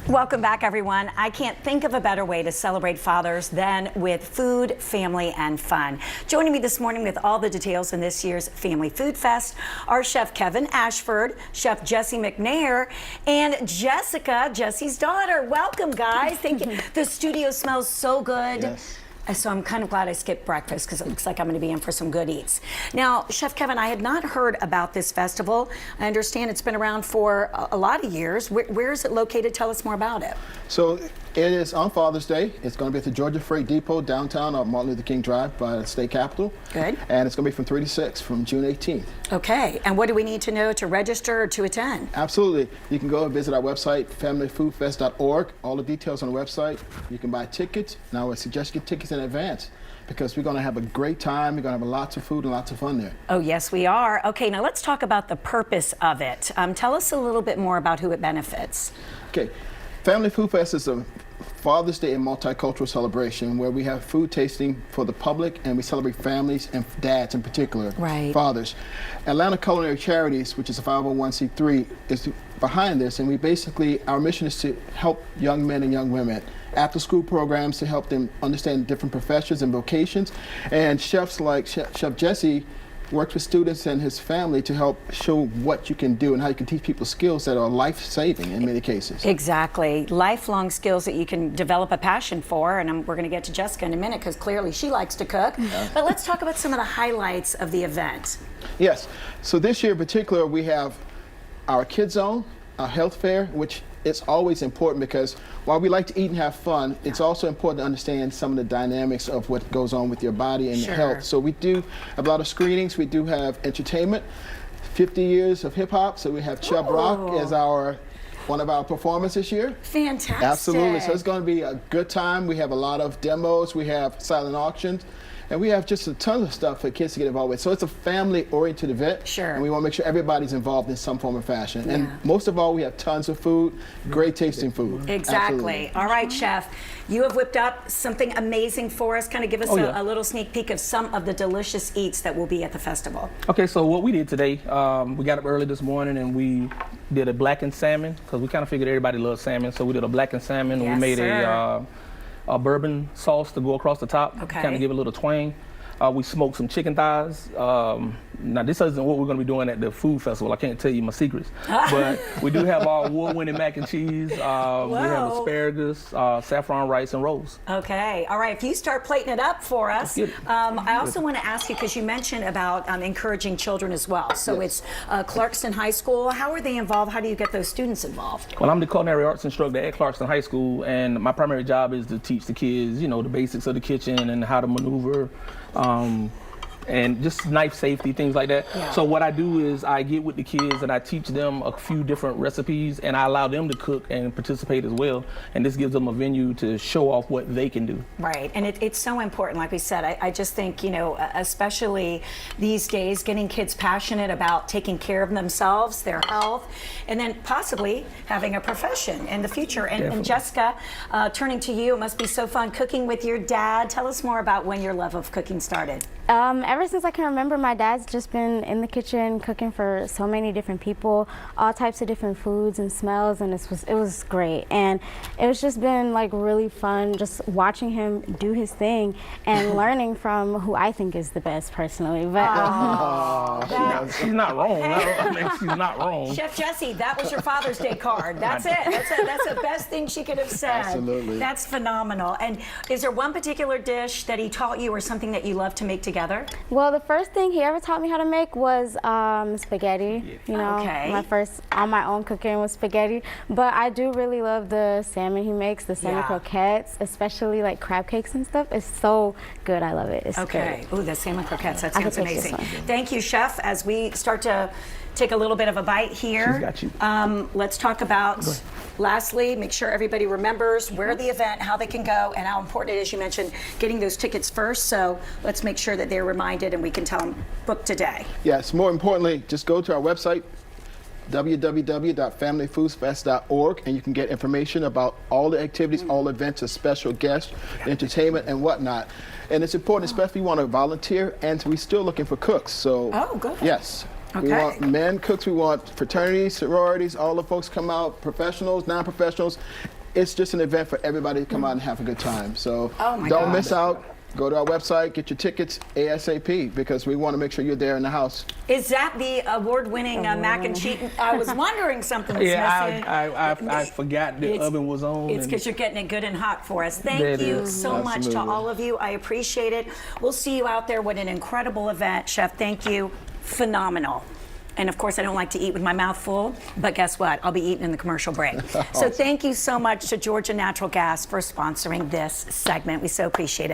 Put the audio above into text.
Welcome back, everyone. I can't think of a better way to celebrate fathers than with food, family, and fun. Joining me this morning with all the details in this year's Family Food Fest are Chef Kevin Ashford, Chef Jesse McNair, and Jessica, Jesse's daughter. Welcome, guys. Thank you. The studio smells so good. Yes. So I'm kind of glad I skipped breakfast because it looks like I'm going to be in for some good eats. Now, Chef Kevin, I had not heard about this festival. I understand it's been around for a lot of years. Where is it located? Tell us more about it. So it is on Father's Day. It's going to be at the Georgia Freight Depot downtown on Martin Luther King Drive by the state capitol. Good. And it's going to be from 3 to 6 from June 18th. Okay. And what do we need to know to register or to attend? Absolutely. You can go and visit our website, familyfoodfest.org. All the details on the website. You can buy tickets. And I would suggest you get tickets in advance because we're going to have a great time. We're going to have lots of food and lots of fun there. Oh, yes, we are. Okay, now let's talk about the purpose of it. Tell us a little bit more about who it benefits. Okay. Family Food Fest is a Father's Day and multicultural celebration where we have food tasting for the public and we celebrate families and dads in particular, right. Fathers. Atlanta Culinary Charities, which is a 501c3, is behind this, and we basically, our mission is to help young men and young women after school programs to help them understand different professions and vocations. And chefs like Chef Jesse works with students and his family to help show what you can do and how you can teach people skills that are life-saving in many cases. Exactly. Lifelong skills that you can develop a passion for, and we're going to get to Jessica in a minute because clearly she likes to cook. Yeah. But let's talk about some of the highlights of the event. Yes. So this year in particular, we have our Kids Zone, our health fair, which it's always important because while we like to eat and have fun, it's also important to understand some of the dynamics of what goes on with your body and your health. So we do have a lot of screenings. We do have entertainment, 50 years of hip hop. So we have Chubb Rock as one of our performers this year. Fantastic. Absolutely. So it's going to be a good time. We have a lot of demos. We have silent auctions. And we have just a ton of stuff for kids to get involved with. So it's a family-oriented event. Sure. And we want to make sure everybody's involved in some form or fashion. Yeah. And most of all, we have tons of food, great tasting food. Exactly. Absolutely. All right, Chef. You have whipped up something amazing for us. Kind of give us a little sneak peek of some of the delicious eats that will be at the festival. Okay, so what we did today, we got up early this morning and we did a blackened salmon because we kind of figured everybody loves salmon. So we did a blackened salmon. Yes, we made a bourbon sauce to go across the top, kind of give it a little twang. We smoked some chicken thighs. Now this isn't what we're going to be doing at the food festival. I can't tell you my secrets, but we do have our award-winning mac and cheese. We have asparagus, saffron rice, and rolls. Okay, all right. If you start plating it up for us, I also want to ask you because you mentioned about encouraging children as well. So it's Clarkston High School. How are they involved? How do you get those students involved? Well, I'm the culinary arts instructor at Clarkston High School, and my primary job is to teach the kids, you know, the basics of the kitchen and how to maneuver. And just knife safety, things like that. Yeah. So what I do is I get with the kids and I teach them a few different recipes and I allow them to cook and participate as well. And this gives them a venue to show off what they can do. Right, and it's so important, like we said. I just think, you know, especially these days, getting kids passionate about taking care of themselves, their health, and then possibly having a profession in the future. And Jessica, turning to you, it must be so fun cooking with your dad. Tell us more about when your love of cooking started. Ever since I can remember, my dad's just been in the kitchen cooking for so many different people, all types of different foods and smells, and it was great. And it was just been like really fun just watching him do his thing and learning from who I think is the best personally. But she's not wrong. I mean, she's not wrong. Chef Jesse, that was your Father's Day card. That's it. That's the best thing she could have said. Absolutely. That's phenomenal. And is there one particular dish that he taught you or something that you love to make together? Well, the first thing he ever taught me how to make was spaghetti. You know, my first on my own cooking was spaghetti. But I do really love the salmon he makes, the salmon croquettes, especially like crab cakes and stuff. It's so good. I love it. It's great. Ooh, the salmon croquettes. That sounds amazing. Thank you, Chef. As we start to take a little bit of a bite here. She's got you. Let's talk about, lastly, make sure everybody remembers where the event, how they can go, and how important it is, you mentioned, getting those tickets first. So let's make sure that they're reminded and we can tell them, book today. Yes, more importantly, just go to our website, www.familyfoodfest.org, and you can get information about all the activities, all events, the special guests, entertainment, and whatnot. And it's important, especially if you want to volunteer, and we're still looking for cooks. So, oh, good. Yes. We Okay. want men cooks. We want fraternities, sororities, all the folks come out, professionals, non-professionals. It's just an event for everybody to come out and have a good time. So Oh my don't God. miss out. Go to our website, get your tickets ASAP because we want to make sure you're there in the house. Is that the award-winning mac and cheese? I was wondering something was missing. I forgot the It's- oven was on. It's and- because you're getting it good and hot for us. Thank That you is. so much to Absolutely. all of you. I appreciate it. We'll see you out there. What an incredible event, Chef. Thank you. Phenomenal. And of course, I don't like to eat with my mouth full, but guess what? I'll be eating in the commercial break. So thank you so much to Georgia Natural Gas for sponsoring this segment. We so appreciate it.